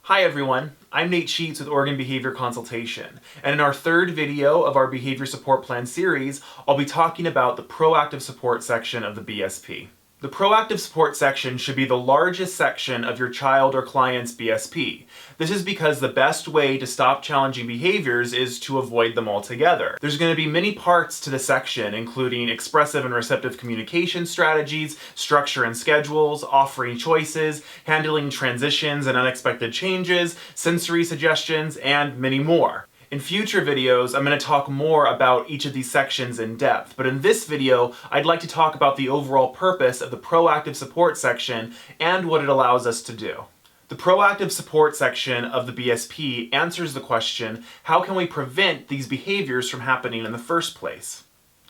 Hi everyone, I'm Nate Sheets with Oregon Behavior Consultation, and in our third video of our Behavior Support Plan series, I'll be talking about the Proactive Support section of the BSP. The Proactive Support section should be the largest section of your child or client's BSP. This is because the best way to stop challenging behaviors is to avoid them altogether. There's going to be many parts to the section, including expressive and receptive communication strategies, structure and schedules, offering choices, handling transitions and unexpected changes, sensory suggestions, and many more. In future videos, I'm going to talk more about each of these sections in depth, but in this video, I'd like to talk about the overall purpose of the Proactive Support section and what it allows us to do. The Proactive Support section of the BSP answers the question, how can we prevent these behaviors from happening in the first place?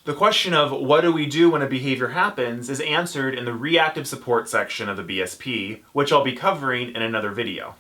The question of what do we do when a behavior happens is answered in the Reactive Support section of the BSP, which I'll be covering in another video.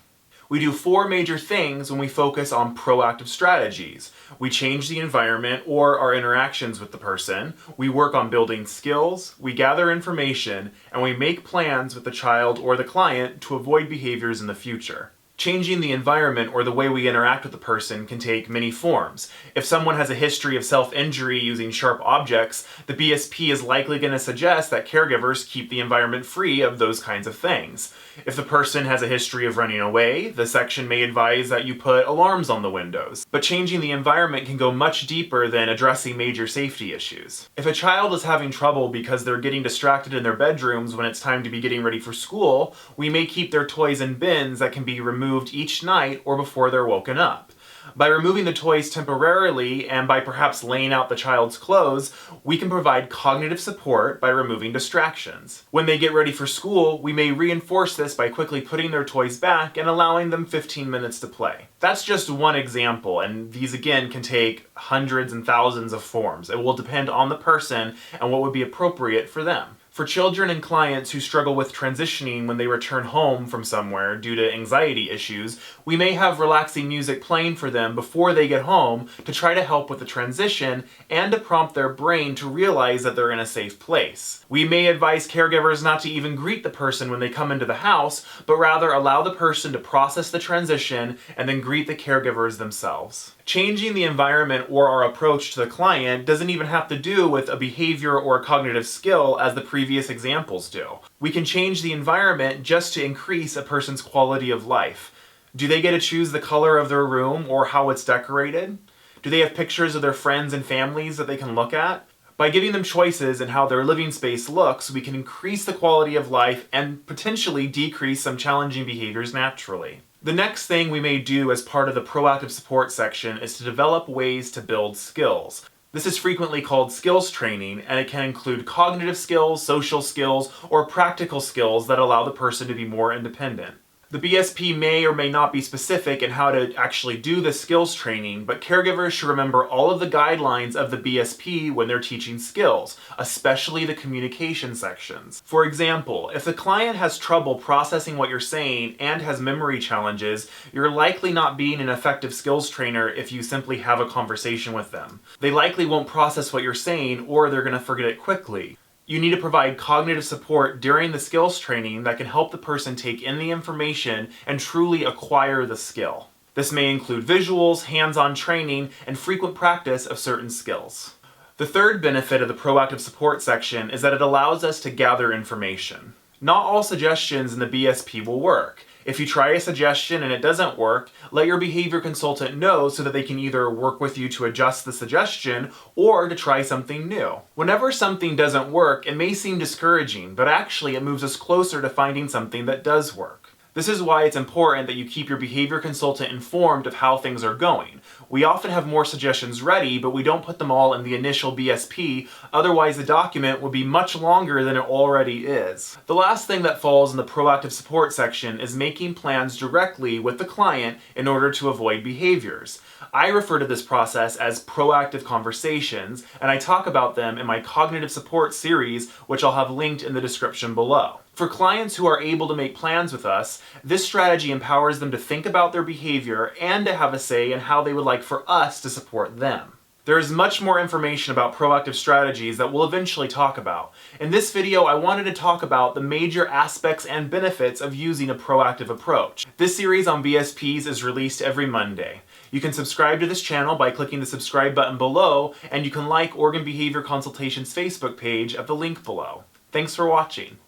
We do four major things when we focus on proactive strategies. We change the environment or our interactions with the person, we work on building skills, we gather information, and we make plans with the child or the client to avoid behaviors in the future. Changing the environment or the way we interact with the person can take many forms. If someone has a history of self-injury using sharp objects, the BSP is likely going to suggest that caregivers keep the environment free of those kinds of things. If the person has a history of running away, the section may advise that you put alarms on the windows. But changing the environment can go much deeper than addressing major safety issues. If a child is having trouble because they're getting distracted in their bedrooms when it's time to be getting ready for school, we may keep their toys in bins that can be removed each night or before they're woken up. By removing the toys temporarily and by perhaps laying out the child's clothes, we can provide cognitive support by removing distractions. When they get ready for school, we may reinforce this by quickly putting their toys back and allowing them 15 minutes to play. That's just one example, and these again can take hundreds and thousands of forms. It will depend on the person and what would be appropriate for them. For children and clients who struggle with transitioning when they return home from somewhere due to anxiety issues, we may have relaxing music playing for them before they get home to try to help with the transition and to prompt their brain to realize that they're in a safe place. We may advise caregivers not to even greet the person when they come into the house, but rather allow the person to process the transition and then greet the caregivers themselves. Changing the environment or our approach to the client doesn't even have to do with a behavior or a cognitive skill as the previous examples do. We can change the environment just to increase a person's quality of life. Do they get to choose the color of their room or how it's decorated? Do they have pictures of their friends and families that they can look at? By giving them choices in how their living space looks, we can increase the quality of life and potentially decrease some challenging behaviors naturally. The next thing we may do as part of the Proactive Support section is to develop ways to build skills. This is frequently called skills training, and it can include cognitive skills, social skills, or practical skills that allow the person to be more independent. The BSP may or may not be specific in how to actually do the skills training, but caregivers should remember all of the guidelines of the BSP when they're teaching skills, especially the communication sections. For example, if the client has trouble processing what you're saying and has memory challenges, you're likely not being an effective skills trainer if you simply have a conversation with them. They likely won't process what you're saying, or they're going to forget it quickly. You need to provide cognitive support during the skills training that can help the person take in the information and truly acquire the skill. This may include visuals, hands-on training, and frequent practice of certain skills. The third benefit of the Proactive Support section is that it allows us to gather information. Not all suggestions in the BSP will work. If you try a suggestion and it doesn't work, let your behavior consultant know so that they can either work with you to adjust the suggestion or to try something new. Whenever something doesn't work, it may seem discouraging, but actually it moves us closer to finding something that does work. This is why it's important that you keep your behavior consultant informed of how things are going. We often have more suggestions ready, but we don't put them all in the initial BSP, otherwise the document would be much longer than it already is. The last thing that falls in the Proactive Support section is making plans directly with the client in order to avoid behaviors. I refer to this process as proactive conversations, and I talk about them in my cognitive support series, which I'll have linked in the description below. For clients who are able to make plans with us, this strategy empowers them to think about their behavior and to have a say in how they would like for us to support them. There is much more information about proactive strategies that we'll eventually talk about. In this video, I wanted to talk about the major aspects and benefits of using a proactive approach. This series on BSPs is released every Monday. You can subscribe to this channel by clicking the subscribe button below, and you can like Organ Behavior Consultation's Facebook page at the link below. Thanks for watching.